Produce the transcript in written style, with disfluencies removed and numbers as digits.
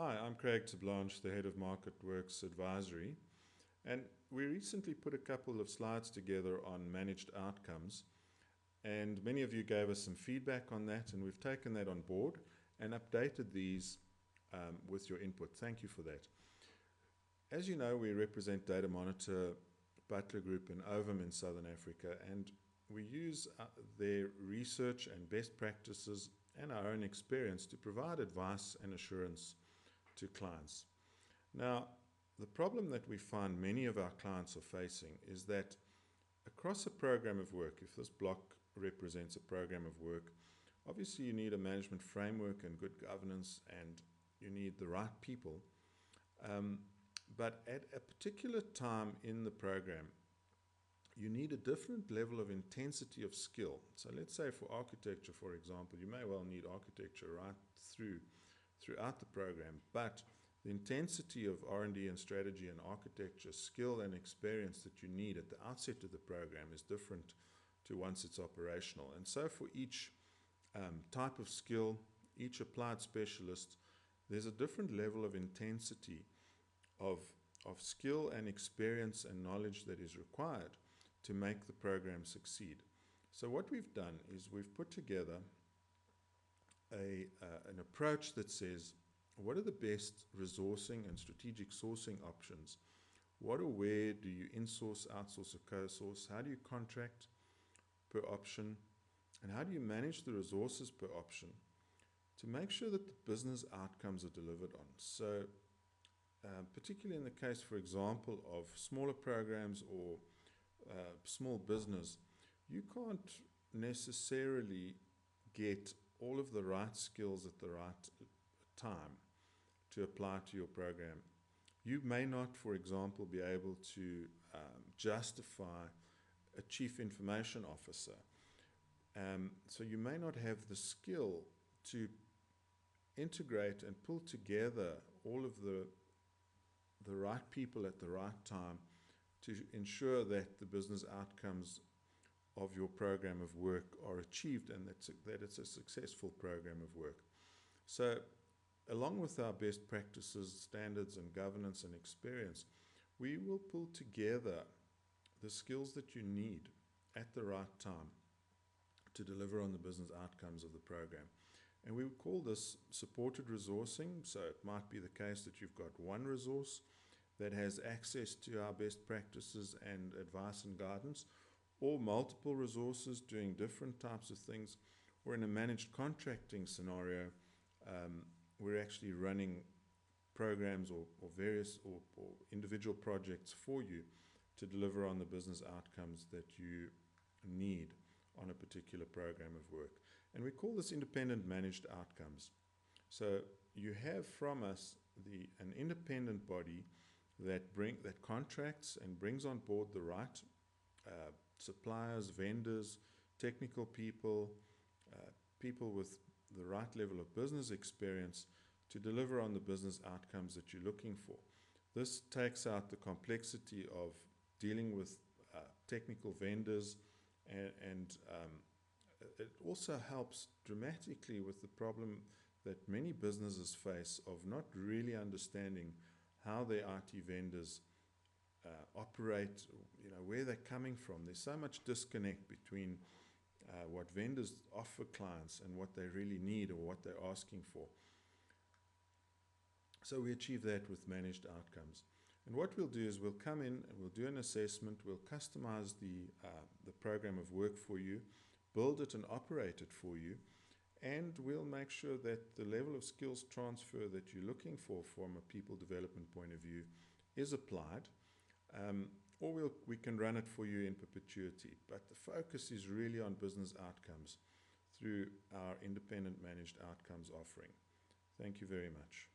Hi, I'm Craig Blanche, the head of MarketWorks Advisory, and we recently put a couple of slides together on managed outcomes, and many of you gave us some feedback on that, and we've taken that on board and updated these with your input. Thank you for that. As you know, we represent Data Monitor, Butler Group and Ovum in Southern Africa, and we use their research and best practices and our own experience to provide advice and assurance to clients. Now, the problem that we find many of our clients are facing is that across a program of work, if this block represents a program of work, obviously you need a management framework and good governance, and you need the right people. But at a particular time in the program, you need a different level of intensity of skill. So let's say for architecture, for example, you may well need architecture right throughout the program, but the intensity of R&D and strategy and architecture, skill and experience that you need at the outset of the program is different to once it's operational. And so for each type of skill, each applied specialist, there's a different level of intensity of skill and experience and knowledge that is required to make the program succeed. So what we've done is we've put together an approach that says, what are the best resourcing and strategic sourcing options? What or where do you insource, outsource, or co-source? How do you contract per option? And how do you manage the resources per option to make sure that the business outcomes are delivered on? So particularly in the case, for example, of smaller programs or small business, you can't necessarily get all of the right skills at the right time to apply to your program. You may not, for example, be able to justify a chief information officer. So you may not have the skill to integrate and pull together all of the right people at the right time to ensure that the business outcomes of your program of work are achieved and that it's a successful program of work. So along with our best practices, standards and governance and experience, we will pull together the skills that you need at the right time to deliver on the business outcomes of the program. And we call this supported resourcing. So it might be the case that you've got one resource that has access to our best practices and advice and guidance, or multiple resources doing different types of things, or in a managed contracting scenario, we're actually running programs or various or individual projects for you to deliver on the business outcomes that you need on a particular program of work. And we call this independent managed outcomes. So you have from us an independent body that contracts and brings on board the right suppliers, vendors, technical people, people with the right level of business experience to deliver on the business outcomes that you're looking for. This takes out the complexity of dealing with technical vendors, and it also helps dramatically with the problem that many businesses face of not really understanding how their IT vendors operate, where they're coming from. There's so much disconnect between what vendors offer clients and what they really need or what they're asking for. So we achieve that with managed outcomes. And what we'll do is we'll come in and we'll do an assessment, we'll customize the program of work for you, build it and operate it for you, and we'll make sure that the level of skills transfer that you're looking for from a people development point of view is applied. Or we can run it for you in perpetuity. But the focus is really on business outcomes through our independent managed outcomes offering. Thank you very much.